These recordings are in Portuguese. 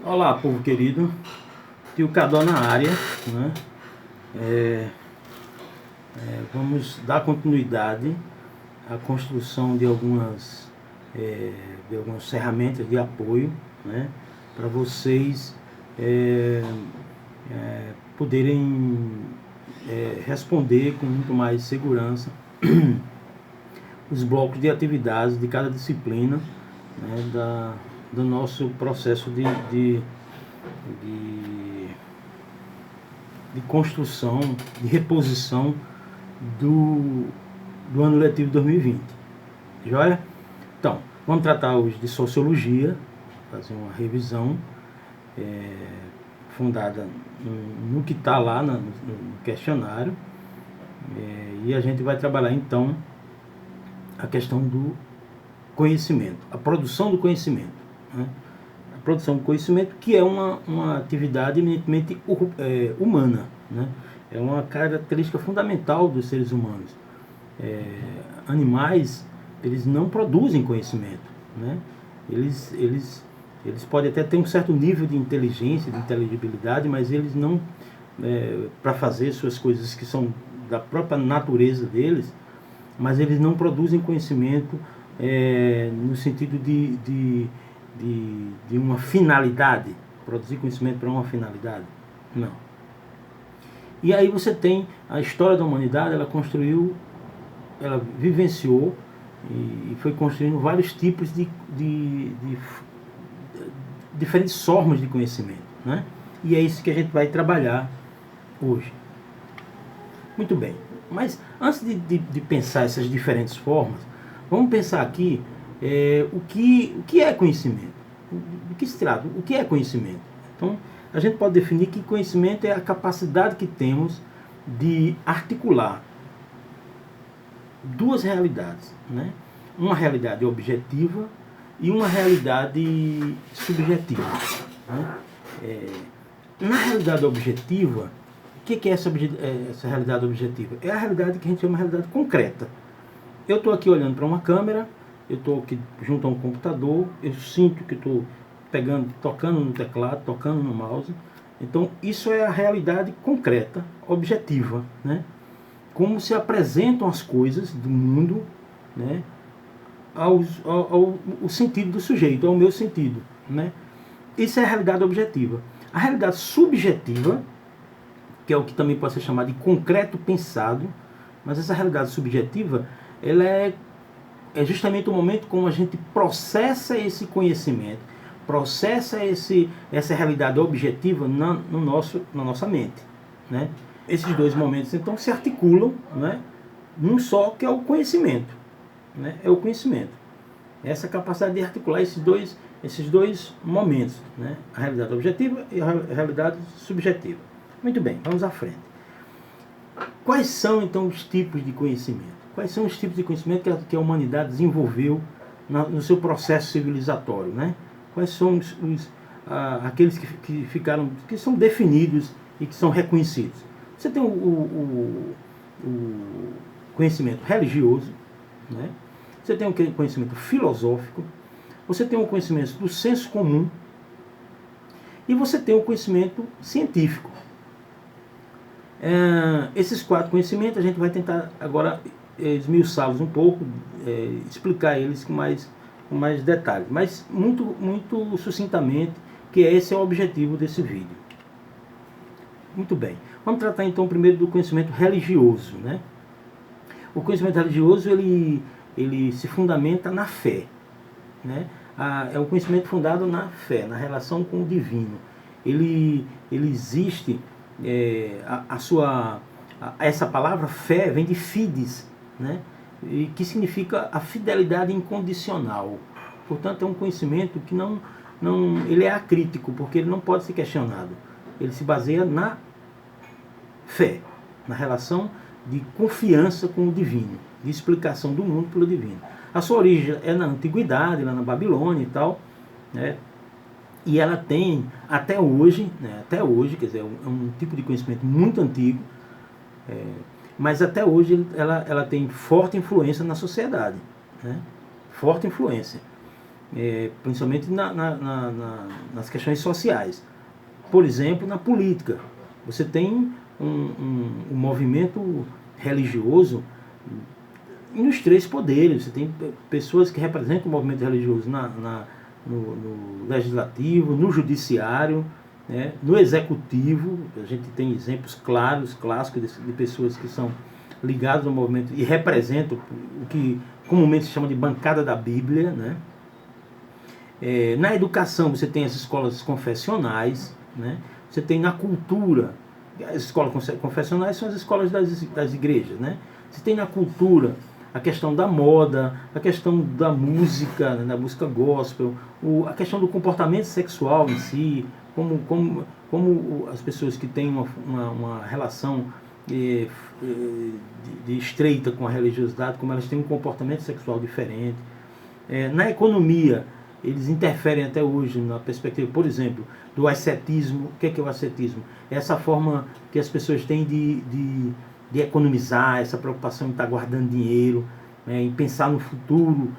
Olá, povo querido, Tio Cadó na área, né? Vamos dar continuidade à construção de algumas ferramentas de apoio, né? Para vocês poderem responder com muito mais segurança os blocos de atividades de cada disciplina, né? Do nosso processo de construção, de reposição do ano letivo 2020. Joia? Então, vamos tratar hoje de sociologia, fazer uma revisão fundada no que está lá no questionário, e a gente vai trabalhar então a questão do conhecimento, a produção do conhecimento, né? A produção do conhecimento, que é uma atividade eminentemente humana, né? É uma característica fundamental dos seres humanos. Animais, eles não produzem conhecimento, né? Eles podem até ter um certo nível de inteligência, de inteligibilidade, mas eles não, para fazer suas coisas que são da própria natureza deles, mas eles não produzem conhecimento no sentido de uma finalidade, produzir conhecimento para uma finalidade, não. E aí você tem a história da humanidade, ela construiu, ela vivenciou e foi construindo vários tipos de diferentes formas de conhecimento, né? E é isso que a gente vai trabalhar hoje. Muito bem, mas antes de pensar essas diferentes formas, vamos pensar aqui o que é conhecimento, do que se trata, o que é conhecimento. Então, a gente pode definir que conhecimento é a capacidade que temos de articular duas realidades, né? Uma realidade objetiva e uma realidade subjetiva, né? Na realidade objetiva, o que é essa realidade objetiva? É a realidade que a gente chama de realidade concreta. Eu estou aqui olhando para uma câmera, eu estou aqui junto a um computador, eu sinto que estou tocando no teclado, tocando no mouse. Então, isso é a realidade concreta, objetiva, né? Como se apresentam as coisas do mundo, né? ao sentido do sujeito, ao meu sentido, né? Isso é a realidade objetiva. A realidade subjetiva, que é o que também pode ser chamado de concreto pensado, mas essa realidade subjetiva, ela é justamente o momento como a gente processa esse conhecimento, processa essa realidade objetiva na nossa mente, né? Esses dois momentos então se articulam, né, num só, que é o conhecimento, né? É o conhecimento, essa capacidade de articular esses dois momentos, né? A realidade objetiva e a realidade subjetiva. Muito bem, vamos à frente. Quais são então os tipos de conhecimento? Quais são os tipos de conhecimento que a humanidade desenvolveu no seu processo civilizatório, né? Quais são aqueles que são definidos e que são reconhecidos? Você tem o conhecimento religioso, né? Você tem o conhecimento filosófico, você tem o conhecimento do senso comum e você tem o conhecimento científico. Esses quatro conhecimentos a gente vai tentar agora esmiuçá-los um pouco, explicar eles com mais detalhes, mas muito sucintamente, que esse é o objetivo desse vídeo. Muito bem, vamos tratar então primeiro do conhecimento religioso, né? O conhecimento religioso ele se fundamenta na fé, né? É um conhecimento fundado na fé, na relação com o divino. Ele existe, essa palavra fé vem de fides, né? E que significa a fidelidade incondicional. Portanto, é um conhecimento que ele é acrítico, porque ele não pode ser questionado. Ele se baseia na fé, na relação de confiança com o divino, de explicação do mundo pelo divino. A sua origem é na antiguidade, lá na Babilônia e tal, né? E ela tem até hoje, né, quer dizer, é um tipo de conhecimento muito antigo, mas até hoje ela tem forte influência na sociedade, né? Forte influência. principalmente nas questões sociais. Por exemplo, na política. Você tem um movimento religioso nos três poderes. Você tem pessoas que representam o movimento religioso no legislativo, no judiciário, né, no executivo. A gente tem exemplos claros, clássicos de pessoas que são ligadas ao movimento e representam o que comumente se chama de bancada da Bíblia, né? Na educação você tem as escolas confessionais, né? Você tem na cultura, as escolas confessionais são as escolas das igrejas, né? Você tem na cultura a questão da moda, a questão da música, né, da música gospel, a questão do comportamento sexual em si, como as pessoas que têm uma relação de estreita com a religiosidade, como elas têm um comportamento sexual diferente. Na economia, eles interferem até hoje na perspectiva, por exemplo, do ascetismo. O que é o ascetismo? É essa forma que as pessoas têm de economizar, essa preocupação em estar guardando dinheiro, em pensar no futuro,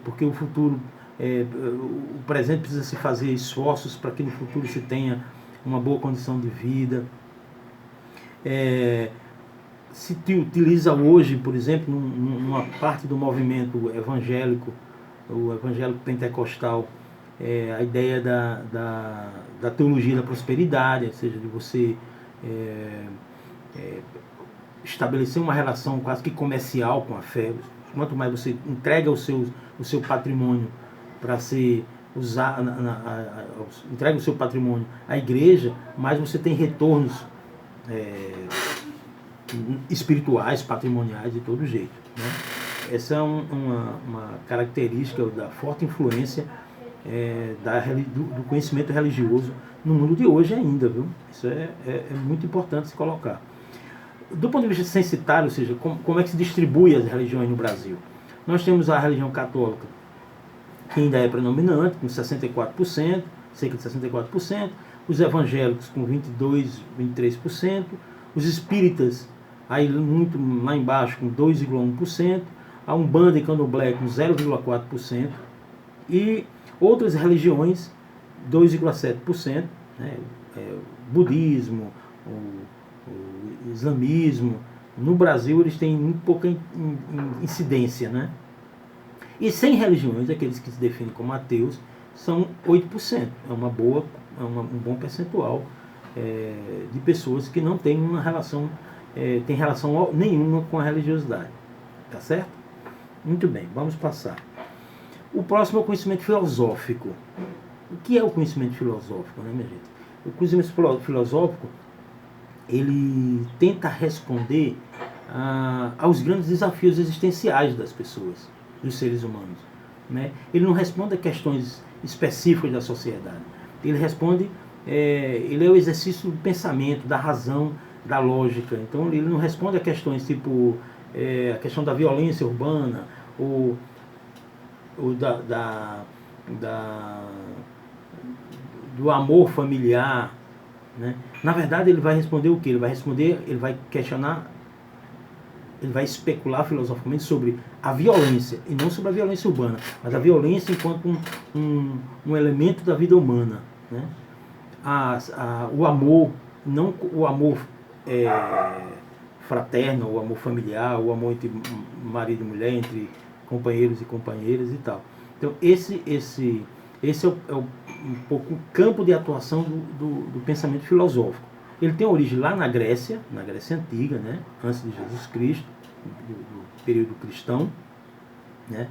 porque o futuro, o presente precisa se fazer esforços para que no futuro se tenha uma boa condição de vida. Se utiliza hoje, por exemplo, numa parte do movimento evangélico, o evangélico pentecostal, a ideia da teologia da prosperidade, ou seja, de você estabelecer uma relação quase que comercial com a fé. Quanto mais você entrega o seu patrimônio para ser usado, entrega o seu patrimônio à igreja, mais você tem retornos espirituais, patrimoniais, de todo jeito, né? Essa é uma característica da forte influência do conhecimento religioso no mundo de hoje ainda, viu? Isso é muito importante se colocar. Do ponto de vista censitário, ou seja, como é que se distribui as religiões no Brasil? Nós temos a religião católica, que ainda é predominante, com 64%, cerca de 64%, os evangélicos com 22%, 23%, os espíritas, aí muito lá embaixo, com 2,1%, a Umbanda e Candomblé com 0,4%, e outras religiões, 2,7%, né? Budismo, o islamismo. No Brasil eles têm muito pouca incidência, né? E 100 religiões, aqueles que se definem como ateus, são 8%. Um bom percentual de pessoas que não têm uma relação, tem relação nenhuma com a religiosidade. Tá certo? Muito bem, vamos passar. O próximo é o conhecimento filosófico. O que é o conhecimento filosófico, né, minha gente? O conhecimento filosófico, ele tenta responder aos grandes desafios existenciais das pessoas, dos seres humanos, né? Ele não responde a questões específicas da sociedade. Ele responde, ele é o exercício do pensamento, da razão, da lógica. Então ele não responde a questões tipo a questão da violência urbana, ou do amor familiar, né? Na verdade, ele vai responder o quê? Ele vai questionar, ele vai especular filosoficamente sobre a violência, e não sobre a violência urbana, mas a violência enquanto um elemento da vida humana, né? O amor, não o amor fraterno, o amor familiar, o amor entre marido e mulher, entre companheiros e companheiras e tal. Então esse é um pouco o campo de atuação do pensamento filosófico. Ele tem origem lá na Grécia Antiga, né? Antes de Jesus Cristo, do período cristão, né?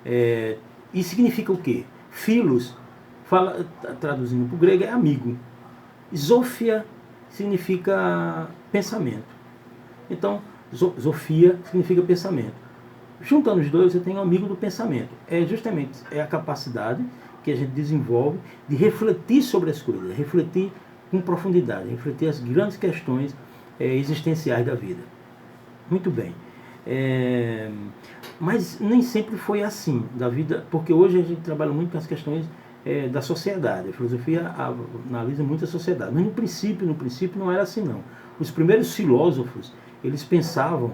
E significa o quê? Philos, traduzindo para o grego, é amigo. Sophia significa pensamento. Então, Sophia significa pensamento. Juntando os dois, você tem um amigo do pensamento. Justamente a capacidade que a gente desenvolve de refletir sobre as coisas, refletir com profundidade, refletir as grandes questões existenciais da vida. Muito bem. Mas nem sempre foi assim da vida, porque hoje a gente trabalha muito com as questões da sociedade. A filosofia analisa muito a sociedade, mas no princípio não era assim não. Os primeiros filósofos, eles pensavam,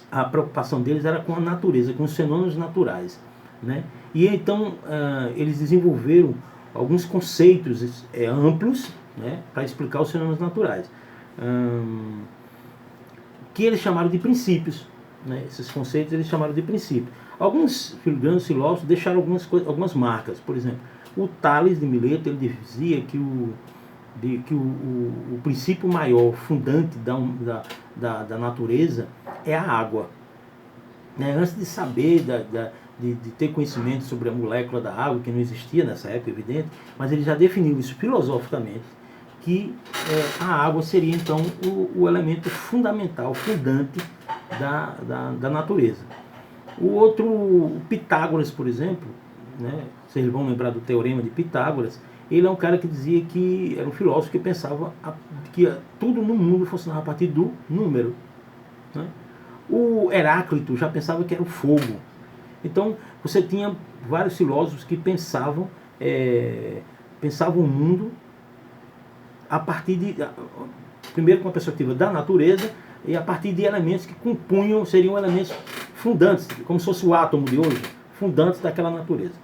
a preocupação deles era com a natureza, com os fenômenos naturais. né? E então eles desenvolveram alguns conceitos amplos, né, para explicar os fenômenos naturais, que eles chamaram de princípios, né? Esses conceitos eles chamaram de princípios. Alguns grandes filósofos deixaram algumas marcas. Por exemplo, o Tales de Mileto, ele dizia que o princípio maior, fundante da natureza é a água, né? Antes de saber, de ter conhecimento sobre a molécula da água, que não existia nessa época, evidente, mas ele já definiu isso filosoficamente, que a água seria então o elemento fundamental, fundante da natureza. O outro, o Pitágoras, por exemplo, né? Vocês vão lembrar do teorema de Pitágoras. Ele é um cara que dizia que era um filósofo que pensava que tudo no mundo funcionava a partir do número, né? O Heráclito já pensava que era o fogo. Então você tinha vários filósofos que pensavam o mundo a partir primeiro com a perspectiva da natureza e a partir de elementos que compunham, seriam elementos fundantes, como se fosse o átomo de hoje, fundantes daquela natureza.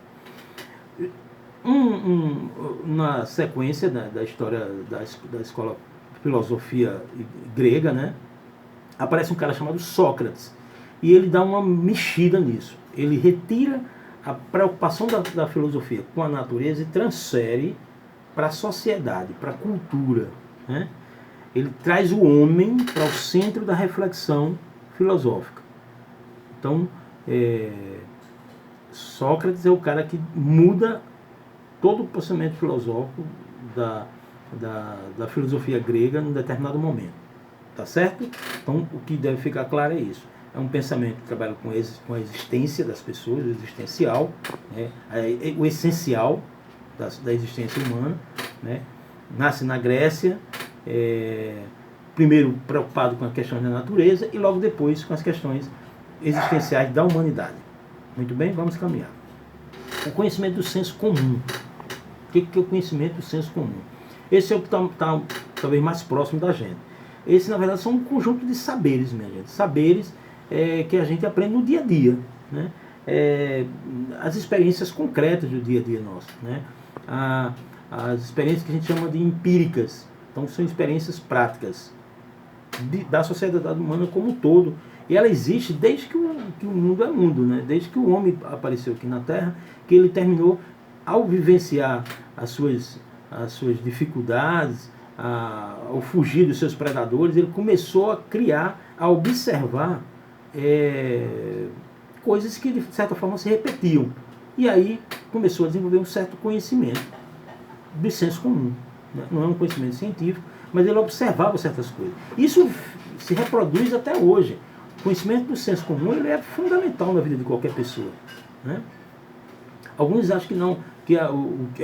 Na sequência da história da escola de filosofia grega, né, aparece um cara chamado Sócrates, e ele dá uma mexida nisso. Ele retira a preocupação da filosofia com a natureza e transfere para a sociedade, para a cultura, né? Ele traz o homem para o centro da reflexão filosófica. Então, Sócrates é o cara que muda todo o pensamento filosófico da filosofia grega num determinado momento. Tá certo? Então, o que deve ficar claro é isso. É um pensamento que trabalha com a existência das pessoas, o existencial, né? O essencial da existência humana, né? Nasce na Grécia, primeiro preocupado com as questões da natureza e logo depois com as questões existenciais da humanidade. Muito bem, vamos caminhar. O conhecimento do senso comum. O que é o conhecimento do senso comum? Esse é o que está talvez mais próximo da gente. Esse, na verdade, são um conjunto de saberes, minha gente. Saberes que a gente aprende no dia a dia, né? As experiências concretas do dia a dia nosso, né? As experiências que a gente chama de empíricas. Então, são experiências práticas da sociedade humana como um todo. E ela existe desde que o mundo é mundo, né? Desde que o homem apareceu aqui na Terra, que ele terminou, ao vivenciar as suas dificuldades, ao fugir dos seus predadores, ele começou a criar, a observar coisas que de certa forma se repetiam. E aí começou a desenvolver um certo conhecimento do senso comum, né? Não é um conhecimento científico, mas ele observava certas coisas. Isso se reproduz até hoje. O conhecimento do senso comum ele é fundamental na vida de qualquer pessoa, né? Alguns acham que não, que é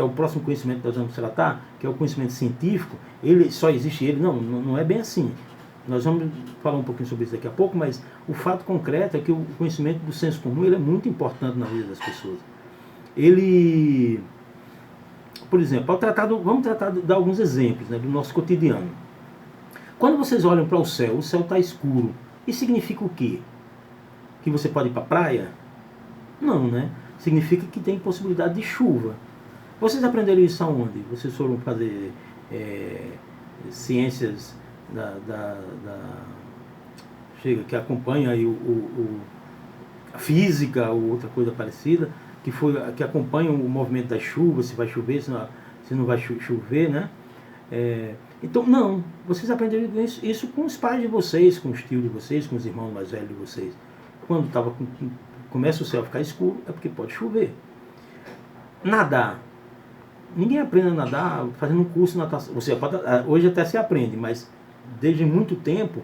o próximo conhecimento que nós vamos tratar, que é o conhecimento científico, ele só existe ele. Não é bem assim. Nós vamos falar um pouquinho sobre isso daqui a pouco, mas o fato concreto é que o conhecimento do senso comum ele é muito importante na vida das pessoas. Ele, por exemplo, vamos dar alguns exemplos, né, do nosso cotidiano. Quando vocês olham para o céu está escuro. Isso significa o quê? Que você pode ir para a praia? Não, né? Significa que tem possibilidade de chuva. Vocês aprenderam isso aonde? Vocês foram fazer ciências que acompanha aí a física ou outra coisa parecida, que acompanha o movimento das chuvas, se vai chover, se não vai chover, né? Então, não, vocês aprenderam isso com os pais de vocês, com os tios de vocês, com os irmãos mais velhos de vocês. Quando começa o céu a ficar escuro, é porque pode chover. Nadar. Ninguém aprende a nadar fazendo um curso de natação. Hoje até se aprende, mas desde muito tempo,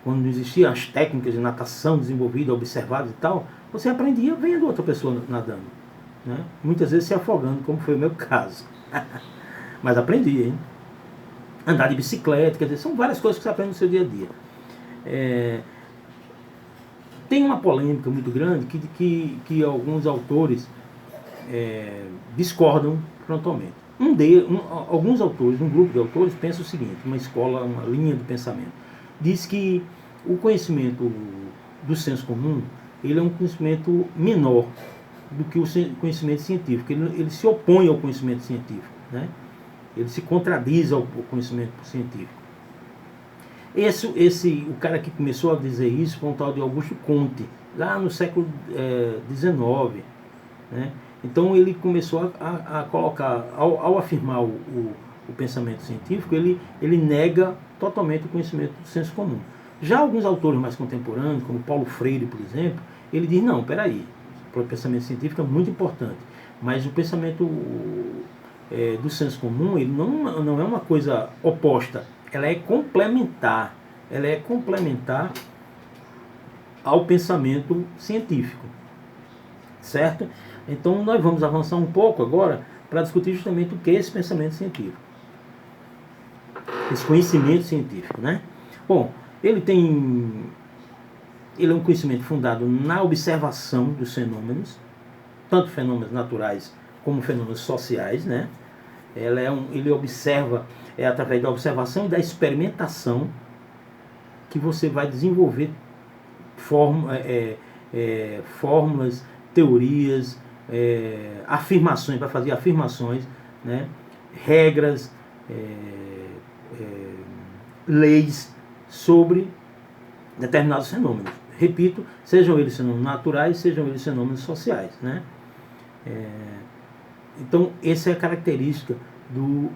quando não existiam as técnicas de natação desenvolvidas, observadas e tal, você aprendia vendo outra pessoa nadando, né? Muitas vezes se afogando, como foi o meu caso. Mas aprendi, hein? Andar de bicicleta, quer dizer, são várias coisas que você aprende no seu dia a dia. Tem uma polêmica muito grande que alguns autores discordam frontalmente. Alguns autores, um grupo de autores, pensa o seguinte, uma linha de pensamento, diz que o conhecimento do senso comum ele é um conhecimento menor do que o conhecimento científico. Ele se opõe ao conhecimento científico, né? Ele se contradiz ao conhecimento científico. O cara que começou a dizer isso foi um tal de Augusto Comte, lá no século XIX, né? Então ele começou a colocar, ao afirmar o pensamento científico, ele nega totalmente o conhecimento do senso comum. Já alguns autores mais contemporâneos, como Paulo Freire, por exemplo, ele diz, não, peraí, o pensamento científico é muito importante, mas o pensamento do senso comum, ele não é uma coisa oposta, ela é complementar ao pensamento científico, certo? Então nós vamos avançar um pouco agora para discutir justamente o que é esse pensamento científico, esse conhecimento científico, né? Bom, ele é um conhecimento fundado na observação dos fenômenos, tanto fenômenos naturais como fenômenos sociais, né? Ele observa, através da observação e da experimentação que você vai desenvolver fórmulas, teorias, afirmações, vai fazer afirmações, né? Regras, leis sobre determinados fenômenos. Repito, sejam eles fenômenos naturais, sejam eles fenômenos sociais, né? Então, essa é a característica do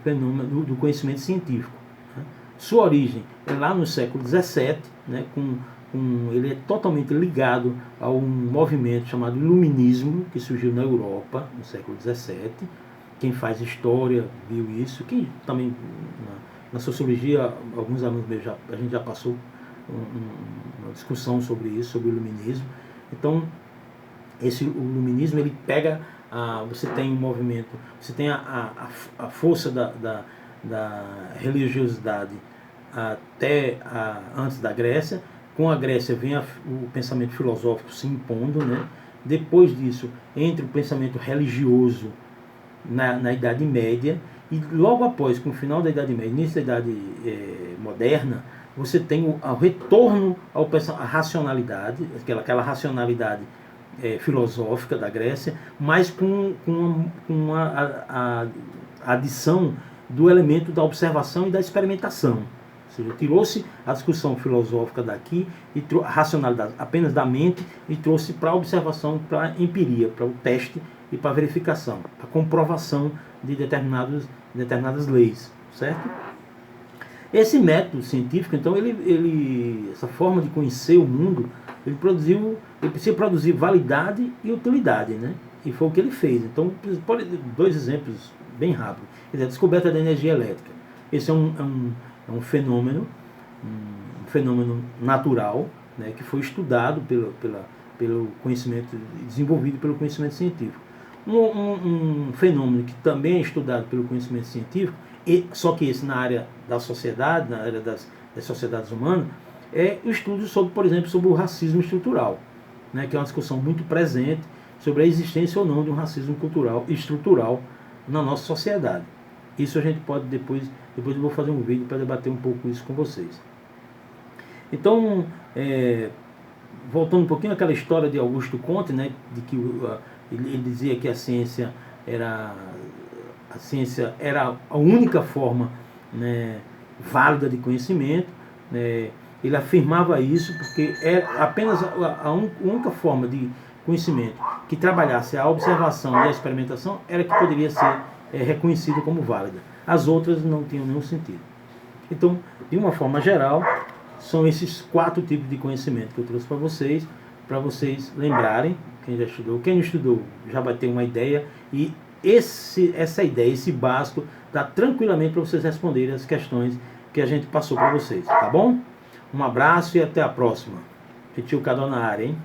fenômeno, do conhecimento científico, né? Sua origem é lá no século XVII, né? Ele é totalmente ligado a um movimento chamado Iluminismo, que surgiu na Europa no século XVII. Quem faz história viu isso. Quem também, na sociologia, alguns alunos meus, a gente já passou uma discussão sobre isso, sobre o Iluminismo. Então, o Iluminismo, ele pega, você tem um movimento, você tem a força da religiosidade até antes da Grécia. Com a Grécia vem o pensamento filosófico se impondo, né? Depois disso, entra o pensamento religioso na Idade Média, e logo após, com o final da Idade Média, início da Idade Moderna, você tem o retorno à racionalidade, aquela racionalidade filosófica da Grécia, mas com a adição do elemento da observação e da experimentação. Ou seja, tirou-se a discussão filosófica daqui, e a racionalidade apenas da mente, e trouxe para a observação, para a empiria, para o teste e para a verificação, para a comprovação de determinadas leis, certo? Esse método científico, então, essa forma de conhecer o mundo, ele precisa produzir validade e utilidade, né? E foi o que ele fez. Então, dois exemplos bem rápidos. A descoberta da energia elétrica. Esse é um fenômeno natural, né, que foi estudado pelo conhecimento, desenvolvido pelo conhecimento científico. Um fenômeno que também é estudado pelo conhecimento científico, só que esse na área da sociedade, na área das sociedades humanas, é o estudo sobre, por exemplo, sobre o racismo estrutural, né, que é uma discussão muito presente sobre a existência ou não de um racismo estrutural na nossa sociedade. Isso a gente pode depois eu vou fazer um vídeo para debater um pouco isso com vocês. Então, voltando um pouquinho àquela história de Augusto Comte, né, de que ele dizia que a ciência era a única forma, né, válida de conhecimento, né. Ele afirmava isso porque apenas a única forma de conhecimento que trabalhasse a observação e a experimentação era que poderia ser reconhecida como válida. As outras não tinham nenhum sentido. Então, de uma forma geral, são esses 4 tipos de conhecimento que eu trouxe para vocês lembrarem. Quem já estudou, quem não estudou já vai ter uma ideia, e essa ideia, esse básico, dá tranquilamente para vocês responderem as questões que a gente passou para vocês, tá bom? Um abraço e até a próxima. Tio Cadô na área, hein?